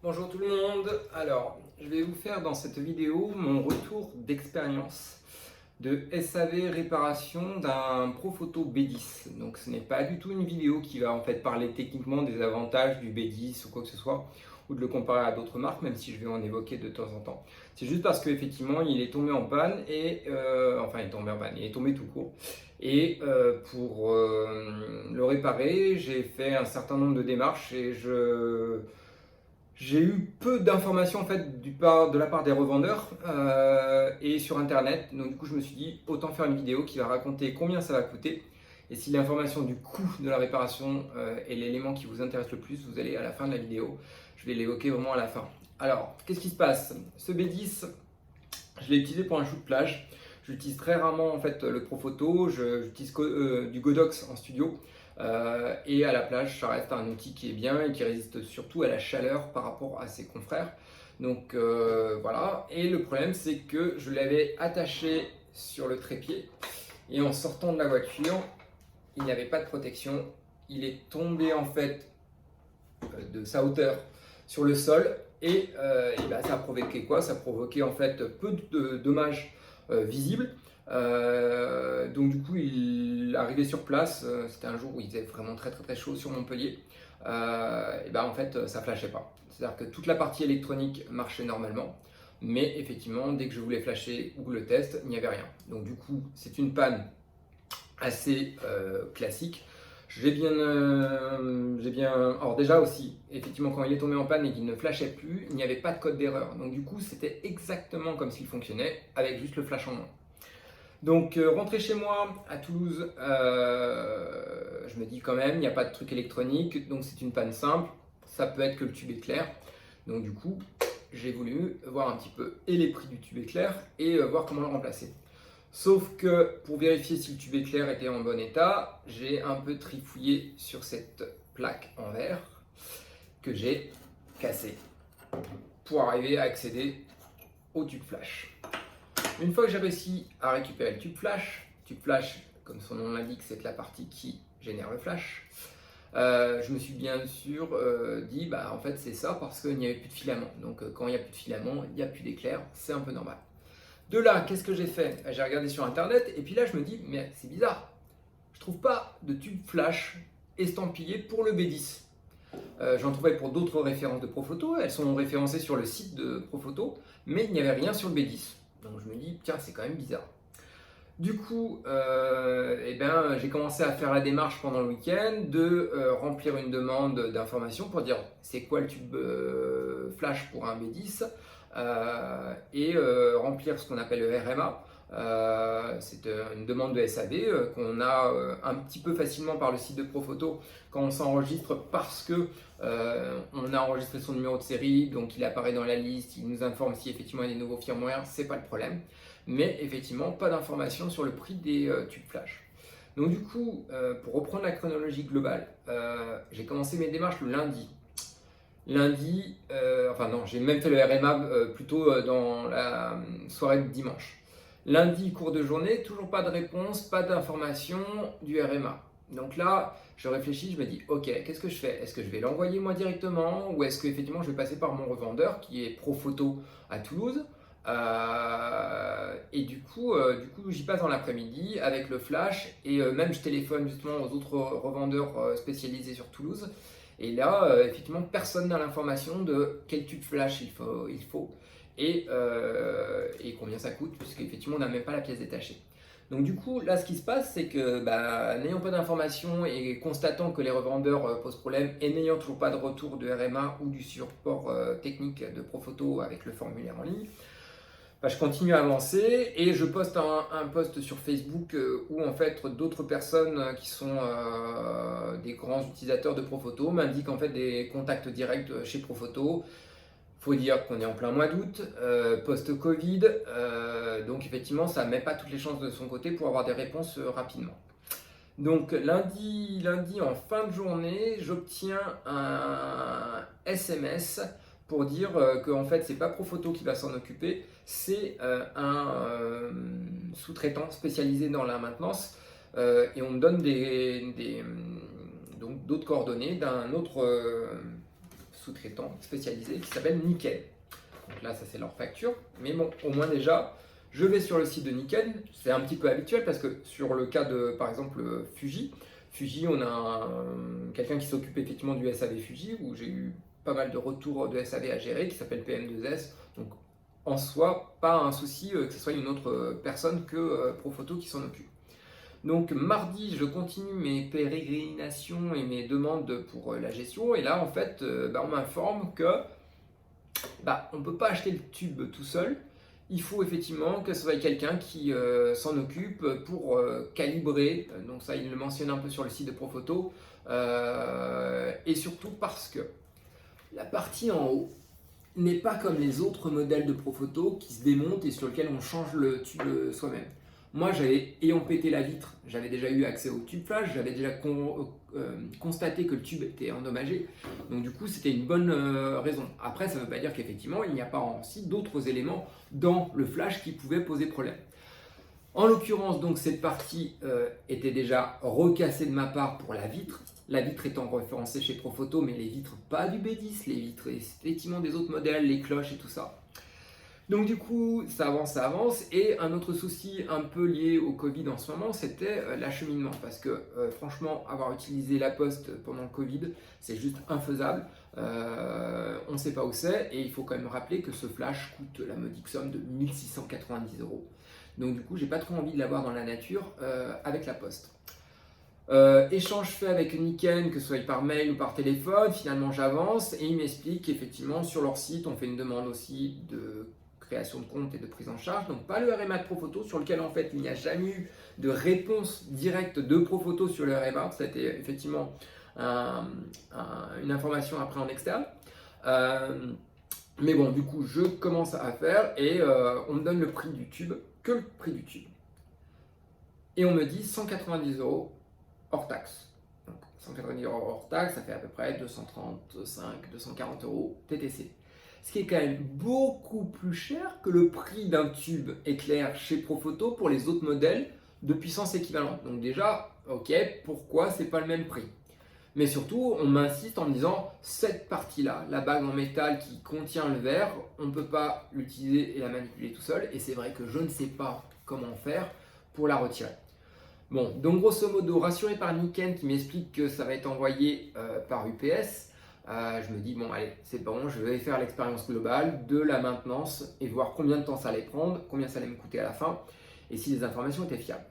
Bonjour tout le monde. Alors, je vais vous faire dans cette vidéo mon retour d'expérience de SAV réparation d'un Profoto B10. Donc, ce n'est pas du tout une vidéo qui va en fait parler techniquement des avantages du B10 ou quoi que ce soit, ou de le comparer à d'autres marques, même si je vais en évoquer de temps en temps. C'est juste parce qu'effectivement, il est tombé en panne et enfin, il est tombé en panne, il est tombé tout court. Et pour le réparer, j'ai fait un certain nombre de démarches et j'ai eu peu d'informations en fait de la part des revendeurs et sur internet. Donc du coup je me suis dit autant faire une vidéo qui va raconter combien ça va coûter. Et si l'information du coût de la réparation est l'élément qui vous intéresse le plus, vous allez à la fin de la vidéo. Je vais l'évoquer vraiment à la fin. Alors, qu'est-ce qui se passe? Ce B10, je l'ai utilisé pour un shoot plage. J'utilise très rarement en fait le Profoto, j'utilise du Godox en studio. Et à la plage, ça reste un outil qui est bien et qui résiste surtout à la chaleur par rapport à ses confrères. Donc voilà. Et le problème, c'est que je l'avais attaché sur le trépied et en sortant de la voiture, il n'y avait pas de protection. Il est tombé en fait de sa hauteur sur le sol et ben, ça a provoqué quoi? Ça a provoqué en fait peu de dommages visibles. Donc du coup, il arrivait sur place. C'était un jour où il faisait vraiment très très très chaud sur Montpellier. Et ben en fait, ça flashait pas. C'est-à-dire que toute la partie électronique marchait normalement, mais effectivement, dès que je voulais flasher ou le test, il n'y avait rien. Donc du coup, c'est une panne assez classique. Alors déjà aussi, effectivement, quand il est tombé en panne et qu'il ne flashait plus, il n'y avait pas de code d'erreur. Donc du coup, c'était exactement comme s'il fonctionnait, avec juste le flash en moins. Donc rentrer chez moi à Toulouse, je me dis quand même, il n'y a pas de truc électronique, donc c'est une panne simple. Ça peut être que le tube est clair. Donc du coup, j'ai voulu voir un petit peu et les prix du tube éclair et voir comment le remplacer. Sauf que pour vérifier si le tube éclair était en bon état, j'ai un peu trifouillé sur cette plaque en verre que j'ai cassée pour arriver à accéder au tube flash. Une fois que j'ai réussi à récupérer le tube flash comme son nom l'indique, c'est la partie qui génère le flash. Je me suis bien sûr dit, bah en fait c'est ça parce qu'il n'y avait plus de filament. Donc quand il n'y a plus de filament, il n'y a plus d'éclair, c'est un peu normal. De là, qu'est-ce que j'ai fait? J'ai regardé sur internet et puis là je me dis, mais c'est bizarre, je trouve pas de tube flash estampillé pour le B10. J'en trouvais pour d'autres références de Profoto, elles sont référencées sur le site de Profoto, mais il n'y avait rien sur le B10. Donc je me dis, tiens, c'est quand même bizarre. Du coup, j'ai commencé à faire la démarche pendant le week-end de remplir une demande d'information pour dire c'est quoi le tube flash pour un B10 et remplir ce qu'on appelle le RMA. C'est une demande de SAV qu'on a un petit peu facilement par le site de Profoto quand on s'enregistre parce que on a enregistré son numéro de série, donc il apparaît dans la liste, il nous informe si effectivement il y a des nouveaux firmware, c'est pas le problème. Mais effectivement, pas d'informations sur le prix des tubes flash. Donc du coup, pour reprendre la chronologie globale, j'ai commencé mes démarches le lundi. Enfin non, j'ai même fait le RMA plutôt dans la soirée de dimanche. Lundi, cours de journée, toujours pas de réponse, pas d'information du RMA. Donc là, je réfléchis, je me dis, ok, qu'est-ce que je fais? Est-ce que je vais l'envoyer moi directement ou est-ce qu'effectivement je vais passer par mon revendeur qui est Profoto à Toulouse? Et du coup, j'y passe dans l'après-midi avec le flash et même je téléphone justement aux autres revendeurs spécialisés sur Toulouse. Et là, effectivement, personne n'a l'information de quel tube flash il faut et combien ça coûte, puisqu'effectivement, on n'a même pas la pièce détachée. Donc du coup, là, ce qui se passe, c'est que n'ayant pas d'informations et constatant que les revendeurs posent problème et n'ayant toujours pas de retour de RMA ou du support technique de Profoto avec le formulaire en ligne, je continue à avancer et je poste un post sur Facebook où en fait d'autres personnes qui sont des grands utilisateurs de Profoto m'indiquent en fait des contacts directs chez Profoto. Faut dire qu'on est en plein mois d'août, post-Covid, donc effectivement ça ne met pas toutes les chances de son côté pour avoir des réponses rapidement. Donc lundi en fin de journée, j'obtiens un SMS pour dire que en fait c'est pas Profoto qui va s'en occuper, c'est un sous-traitant spécialisé dans la maintenance et on me donne donc d'autres coordonnées d'un autre sous-traitant spécialisé qui s'appelle Nikken. Donc là, ça c'est leur facture. Mais bon, au moins déjà, je vais sur le site de Nikken. C'est un petit peu habituel parce que sur le cas de, par exemple, Fuji, on a quelqu'un qui s'occupe effectivement du SAV Fuji, où j'ai eu pas mal de retours de SAV à gérer, qui s'appelle PM2S. Donc en soi, pas un souci que ce soit une autre personne que Profoto qui s'en occupe. Donc mardi, je continue mes pérégrinations et mes demandes pour la gestion. Et là, en fait, on m'informe que on ne peut pas acheter le tube tout seul. Il faut effectivement que ce soit quelqu'un qui s'en occupe pour calibrer. Donc ça, il le mentionne un peu sur le site de Profoto. Et surtout parce que la partie en haut n'est pas comme les autres modèles de Profoto qui se démontent et sur lesquels on change le tube soi-même. Moi, ayant pété la vitre, j'avais déjà eu accès au tube flash, j'avais déjà constaté que le tube était endommagé. Donc du coup, c'était une bonne raison. Après, ça ne veut pas dire qu'effectivement, il n'y a pas aussi d'autres éléments dans le flash qui pouvaient poser problème. En l'occurrence, donc cette partie était déjà recassée de ma part pour la vitre. La vitre étant référencée chez Profoto, mais les vitres pas du B10, les vitres effectivement des autres modèles, les cloches et tout ça. Donc du coup, ça avance. Et un autre souci un peu lié au Covid en ce moment, c'était l'acheminement. Parce que franchement, avoir utilisé la poste pendant le Covid, c'est juste infaisable. On ne sait pas où c'est. Et il faut quand même rappeler que ce flash coûte la modique somme de 1690 €. Donc du coup, j'ai pas trop envie de l'avoir dans la nature avec la poste. Échange fait avec Nikken, que ce soit par mail ou par téléphone, finalement j'avance et ils m'expliquent qu'effectivement sur leur site on fait une demande aussi de création de compte et de prise en charge, donc pas le RMA de Profoto sur lequel en fait il n'y a jamais eu de réponse directe de Profoto sur le RMA, c'était effectivement une information après en externe. Mais bon, du coup je commence à faire et on me donne le prix du tube, que le prix du tube. Et on me dit 190 € hors taxe. Donc 190 € hors taxe, ça fait à peu près 235-240 € TTC. Ce qui est quand même beaucoup plus cher que le prix d'un tube éclair chez Profoto pour les autres modèles de puissance équivalente. Donc déjà, ok, pourquoi c'est pas le même prix? Mais surtout, on m'insiste en me disant, cette partie-là, la bague en métal qui contient le verre, on ne peut pas l'utiliser et la manipuler tout seul. Et c'est vrai que je ne sais pas comment faire pour la retirer. Bon, donc grosso modo, rassuré par Nikken qui m'explique que ça va être envoyé par UPS, je me dis, bon allez, c'est bon, je vais faire l'expérience globale de la maintenance et voir combien de temps ça allait prendre, combien ça allait me coûter à la fin, et si les informations étaient fiables.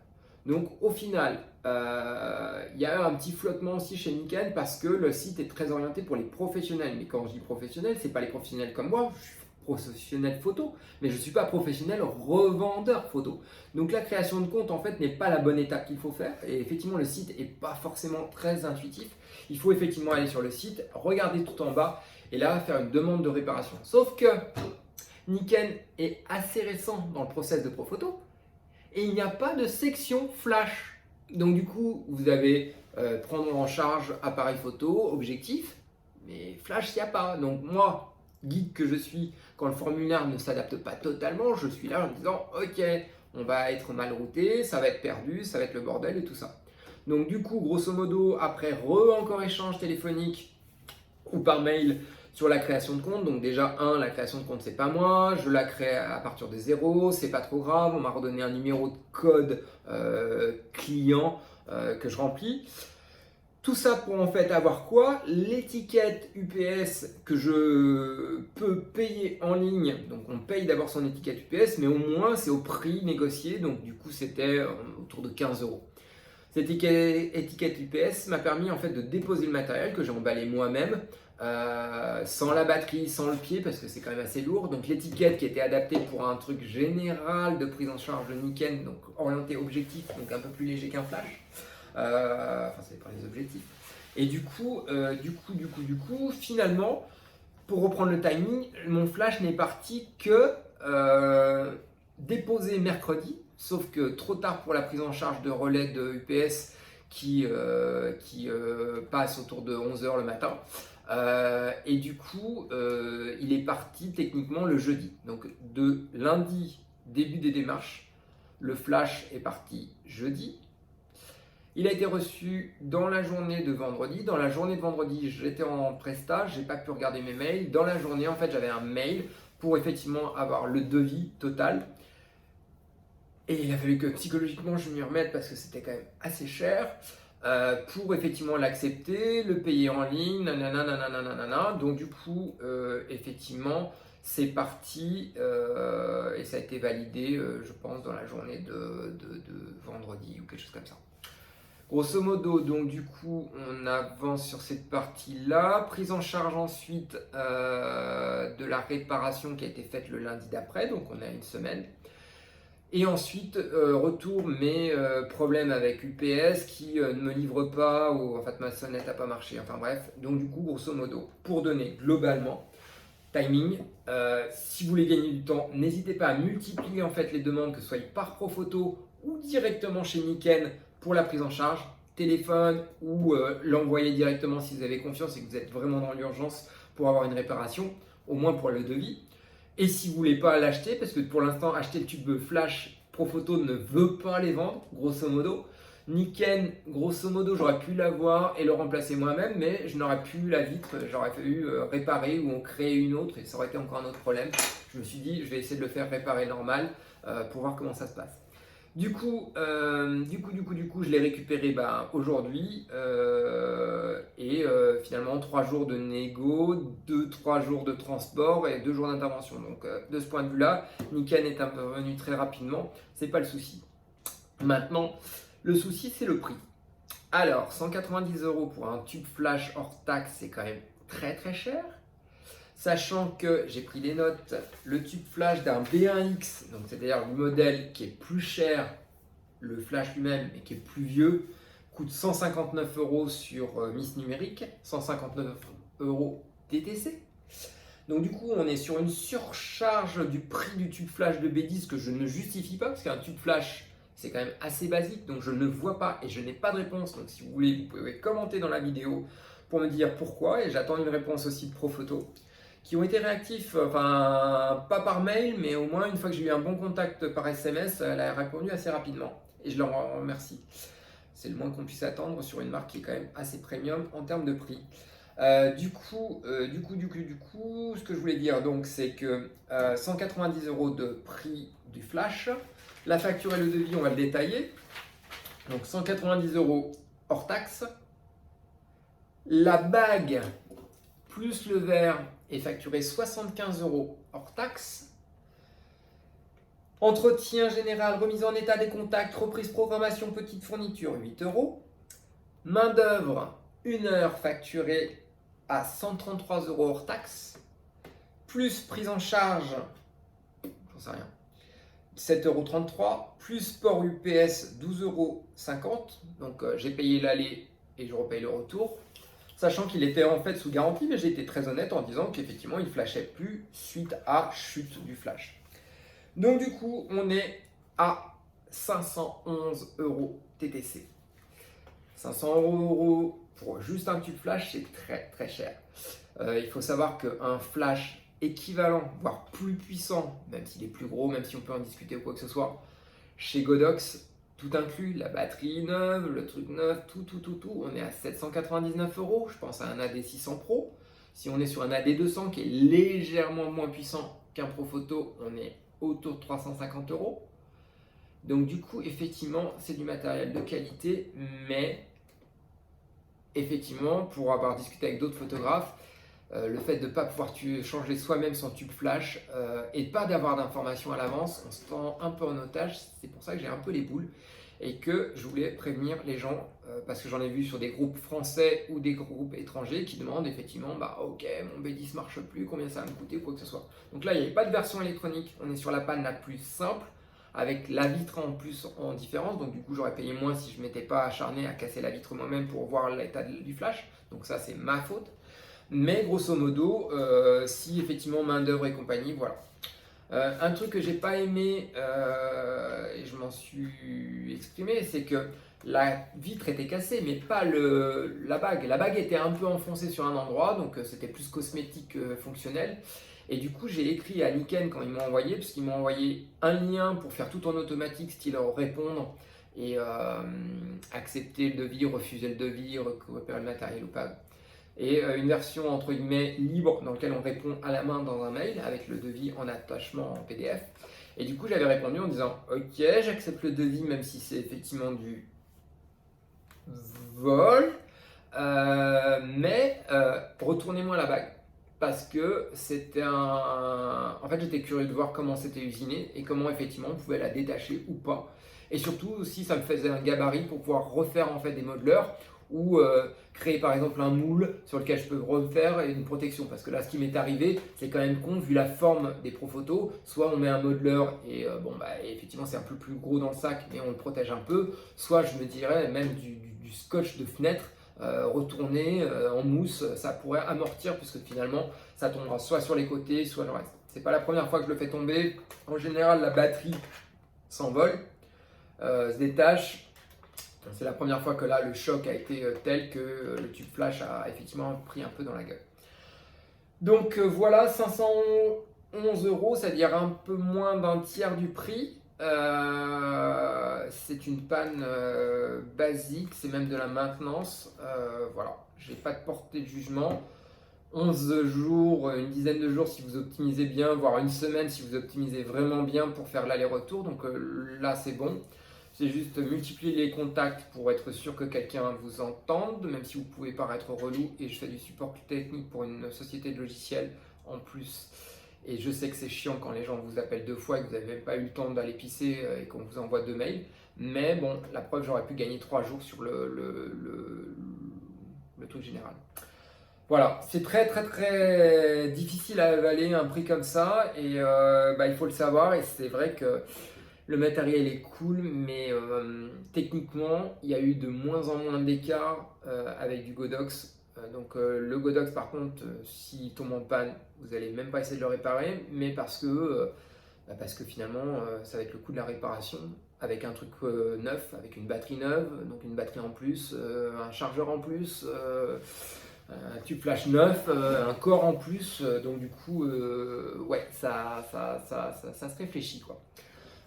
Donc au final, il y a eu un petit flottement aussi chez Nikken parce que le site est très orienté pour les professionnels. Mais quand je dis professionnel, c'est pas les professionnels comme moi, je suis professionnel photo, mais je ne suis pas professionnel revendeur photo. Donc la création de compte en fait n'est pas la bonne étape qu'il faut faire et effectivement le site n'est pas forcément très intuitif. Il faut effectivement aller sur le site, regarder tout en bas et là faire une demande de réparation. Sauf que Nikken est assez récent dans le process de Profoto et il n'y a pas de section flash. Donc du coup vous avez prendre en charge appareil photo, objectif, mais flash il n'y a pas. Donc moi, guide que je suis, quand le formulaire ne s'adapte pas totalement, je suis là en me disant ok, on va être mal routé, ça va être perdu, ça va être le bordel et tout ça. Donc du coup, grosso modo, après encore échange téléphonique ou par mail sur la création de compte. Donc déjà, la création de compte, c'est pas moi, je la crée à partir de 0, c'est pas trop grave, on m'a redonné un numéro de code client que je remplis. Tout ça pour en fait avoir quoi? L'étiquette UPS que je peux payer en ligne. Donc on paye d'abord son étiquette UPS, mais au moins c'est au prix négocié. Donc du coup c'était autour de 15 €. Cette étiquette UPS m'a permis en fait de déposer le matériel que j'ai emballé moi-même, sans la batterie, sans le pied parce que c'est quand même assez lourd. Donc l'étiquette qui était adaptée pour un truc général de prise en charge de Nikken, donc orienté objectif, donc un peu plus léger qu'un flash. Enfin, ça dépend des objectifs. Et du coup, finalement, pour reprendre le timing, mon flash n'est parti que déposé mercredi, sauf que trop tard pour la prise en charge de relais de UPS qui passe autour de 11 h le matin. Et du coup, il est parti techniquement le jeudi. Donc de lundi, début des démarches, le flash est parti jeudi. Il a été reçu dans la journée de vendredi. Dans la journée de vendredi, j'étais en presta, j'ai pas pu regarder mes mails. Dans la journée, en fait, j'avais un mail pour effectivement avoir le devis total. Et il a fallu que psychologiquement je m'y remette parce que c'était quand même assez cher pour effectivement l'accepter, le payer en ligne, nanana, nanana, nanana. Donc du coup, effectivement, c'est parti et ça a été validé, je pense, dans la journée de vendredi ou quelque chose comme ça. Grosso modo, donc du coup, on avance sur cette partie-là. Prise en charge ensuite de la réparation qui a été faite le lundi d'après, donc on a une semaine. Et ensuite, retour mes problèmes avec UPS qui ne me livre pas, ou en fait ma sonnette n'a pas marché, enfin bref. Donc du coup, grosso modo, pour donner globalement, timing, si vous voulez gagner du temps, n'hésitez pas à multiplier en fait les demandes, que ce soit par Profoto ou directement chez Nikken pour la prise en charge, téléphone ou l'envoyer directement si vous avez confiance et que vous êtes vraiment dans l'urgence pour avoir une réparation, au moins pour le devis. Et si vous voulez pas l'acheter, parce que pour l'instant, acheter le tube flash, Profoto ne veut pas les vendre, grosso modo. Nikken, grosso modo, j'aurais pu l'avoir et le remplacer moi-même, mais je n'aurais plus la vitre, j'aurais fallu réparer ou en créer une autre et ça aurait été encore un autre problème. Je me suis dit, je vais essayer de le faire réparer normal pour voir comment ça se passe. Du coup, je l'ai récupéré aujourd'hui et finalement 3 jours de négo, 2-3 jours de transport et 2 jours d'intervention. Donc de ce point de vue-là, Nikken est intervenu très rapidement, c'est pas le souci. Maintenant, le souci c'est le prix. Alors, 190 € pour un tube flash hors taxe, c'est quand même très très cher. Sachant que j'ai pris des notes, le tube flash d'un B1X, donc c'est-à-dire le modèle qui est plus cher, le flash lui-même, mais qui est plus vieux, coûte 159 € sur Miss Numérique, 159 € TTC. Donc du coup, on est sur une surcharge du prix du tube flash de B10 que je ne justifie pas, parce qu'un tube flash, c'est quand même assez basique, donc je ne vois pas et je n'ai pas de réponse. Donc si vous voulez, vous pouvez commenter dans la vidéo pour me dire pourquoi, et j'attends une réponse aussi de Profoto, qui ont été réactifs, enfin pas par mail, mais au moins une fois que j'ai eu un bon contact par SMS, elle a répondu assez rapidement. Et je leur en remercie. C'est le moins qu'on puisse attendre sur une marque qui est quand même assez premium en termes de prix. Du coup, ce que je voulais dire, donc, c'est que 190 € de prix du flash. La facture et le devis, on va le détailler. Donc 190 € hors taxe. La bague plus le verre est facturé 75 € hors taxe. Entretien général, remise en état des contacts, reprise programmation, petite fourniture, 8 €. Main d'œuvre, 1 heure facturée à 133 € hors taxe. Plus prise en charge, j'en sais rien, 7,33 €. Plus port UPS, 12,50 €. Donc j'ai payé l'aller et je repaye le retour. Sachant qu'il était en fait sous garantie, mais j'ai été très honnête en disant qu'effectivement il ne flashait plus suite à chute du flash. Donc du coup, on est à 511 € TTC. 500 € pour juste un tube flash, c'est très très cher. Il faut savoir qu'un flash équivalent, voire plus puissant, même s'il est plus gros, même si on peut en discuter ou quoi que ce soit, chez Godox, tout inclus, la batterie neuve, le truc neuf, tout, on est à 799 €. Je pense à un AD600 Pro. Si on est sur un AD200 qui est légèrement moins puissant qu'un Profoto, on est autour de 350 €. Donc du coup, effectivement, c'est du matériel de qualité, mais effectivement, pour avoir discuté avec d'autres photographes, le fait de ne pas pouvoir changer soi-même son tube flash et pas d'avoir d'informations à l'avance, on se tend un peu en otage. C'est pour ça que j'ai un peu les boules et que je voulais prévenir les gens parce que j'en ai vu sur des groupes français ou des groupes étrangers qui demandent effectivement ok, mon B10 marche plus, combien ça va me coûter ou quoi que ce soit. Donc là, il n'y avait pas de version électronique, on est sur la panne la plus simple avec la vitre en plus en différence, donc du coup j'aurais payé moins si je ne m'étais pas acharné à casser la vitre moi-même pour voir l'état du flash, donc ça c'est ma faute. Mais grosso modo, si effectivement main d'œuvre et compagnie, voilà. Un truc que j'ai pas aimé et je m'en suis exprimé, c'est que la vitre était cassée, mais pas la bague. La bague était un peu enfoncée sur un endroit, donc c'était plus cosmétique que fonctionnel. Et du coup, j'ai écrit à Nikken quand ils m'ont envoyé, parce qu'ils m'ont envoyé un lien pour faire tout en automatique, style répondre et accepter le devis, refuser le devis, récupérer le matériel ou pas. Et une version entre guillemets libre dans laquelle on répond à la main dans un mail avec le devis en attachement en PDF. Et du coup, j'avais répondu en disant ok, j'accepte le devis même si c'est effectivement du vol, mais retournez-moi la bague. Parce que c'était un. En fait, j'étais curieux de voir comment c'était usiné et comment effectivement on pouvait la détacher ou pas. Et surtout aussi, ça me faisait un gabarit pour pouvoir refaire en fait des modeleurs ou créer par exemple un moule sur lequel je peux refaire une protection. Parce que là, ce qui m'est arrivé, c'est quand même con vu la forme des Profoto. Soit on met un modeleur et bon, bah, effectivement, c'est un peu plus gros dans le sac, mais on le protège un peu. Soit je me dirais même du scotch de fenêtre. Retourner en mousse, ça pourrait amortir puisque finalement ça tombera soit sur les côtés, soit le reste. C'est pas la première fois que je le fais tomber. En général, la batterie s'envole, se détache. C'est la première fois que là le choc a été tel que le tube flash a effectivement pris un peu dans la gueule. Donc voilà, 511 €, c'est-à-dire un peu moins d'un tiers du prix. C'est une panne basique, c'est même de la maintenance. Voilà, j'ai pas de portée de jugement. 11 jours, une dizaine de jours si vous optimisez bien, voire une semaine si vous optimisez vraiment bien pour faire l'aller-retour. Donc là, c'est bon. C'est juste multiplier les contacts pour être sûr que quelqu'un vous entende, même si vous pouvez paraître relou. Et je fais du support technique pour une société de logiciels en plus. Et je sais que c'est chiant quand les gens vous appellent 2 fois et que vous n'avez même pas eu le temps d'aller pisser et qu'on vous envoie 2 mails. Mais bon, la preuve, j'aurais pu gagner 3 jours sur le truc général. Voilà, c'est très très très difficile à avaler un prix comme ça et il faut le savoir. Et c'est vrai que le matériel est cool, mais techniquement, il y a eu de moins en moins d'écart avec du Godox. Le Godox, par contre, s'il tombe en panne, vous n'allez même pas essayer de le réparer, mais parce que finalement, ça va être le coût de la réparation, avec un truc neuf, avec une batterie neuve, donc une batterie en plus, un chargeur en plus, un tube flash neuf, un corps en plus, donc du coup, ouais, ça se réfléchit, quoi.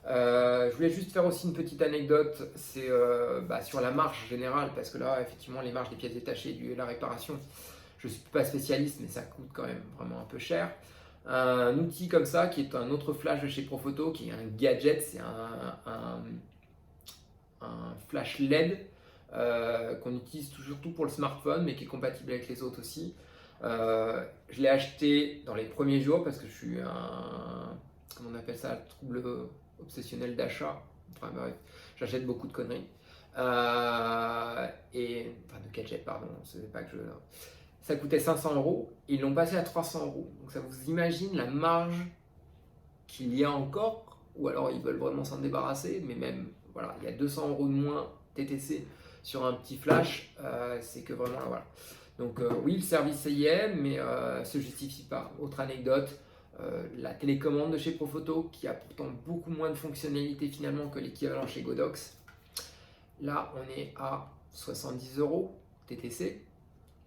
Je voulais juste faire aussi une petite anecdote, c'est sur la marge générale, parce que là, effectivement, les marges des pièces détachées et la réparation, je ne suis pas spécialiste, mais ça coûte quand même vraiment un peu cher. Un outil comme ça, qui est un autre flash de chez Profoto, qui est un gadget, c'est un flash LED qu'on utilise surtout pour le smartphone, mais qui est compatible avec les autres aussi. Je l'ai acheté dans les premiers jours parce que je suis comment on appelle ça, trouble obsessionnel d'achat. Enfin bref, j'achète beaucoup de conneries. Enfin de gadgets, pardon, c'est pas que je... Ça coûtait 500 €, ils l'ont passé à 300 €. Donc ça vous imagine la marge qu'il y a encore, ou alors ils veulent vraiment s'en débarrasser, mais même, voilà, il y a 200 € de moins TTC sur un petit flash, c'est que vraiment, voilà. Donc oui, le service y est, mais se justifie pas. Autre anecdote, la télécommande de chez Profoto, qui a pourtant beaucoup moins de fonctionnalités finalement que l'équivalent chez Godox. Là, on est à 70 € TTC.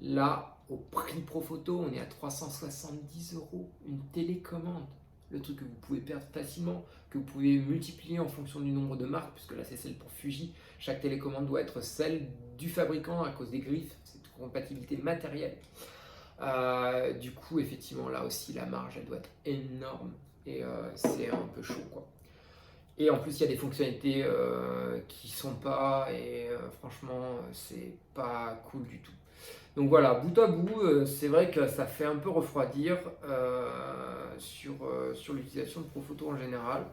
Là, au prix Profoto, on est à 370 € une télécommande. Le truc que vous pouvez perdre facilement, que vous pouvez multiplier en fonction du nombre de marques, puisque là c'est celle pour Fuji. Chaque télécommande doit être celle du fabricant à cause des griffes, c'est une compatibilité matérielle. Du coup, effectivement, là aussi la marge elle doit être énorme et c'est un peu chaud, quoi. Et en plus, il y a des fonctionnalités qui sont pas, et franchement, c'est pas cool du tout. Donc voilà, bout à bout, c'est vrai que ça fait un peu refroidir sur l'utilisation de Profoto en général.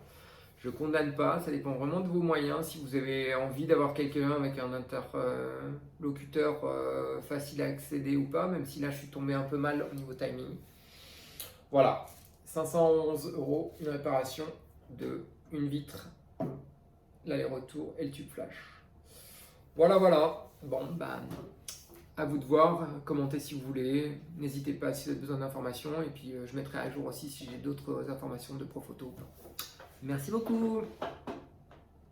Je ne condamne pas, ça dépend vraiment de vos moyens. Si vous avez envie d'avoir quelqu'un avec un interlocuteur facile à accéder ou pas, même si là je suis tombé un peu mal au niveau timing. Voilà, 511 €, une réparation de une vitre, l'aller-retour et le tube flash. Voilà, voilà. Bon, à vous de voir, commentez si vous voulez, n'hésitez pas si vous avez besoin d'informations, et puis je mettrai à jour aussi si j'ai d'autres informations de Profoto. Merci beaucoup.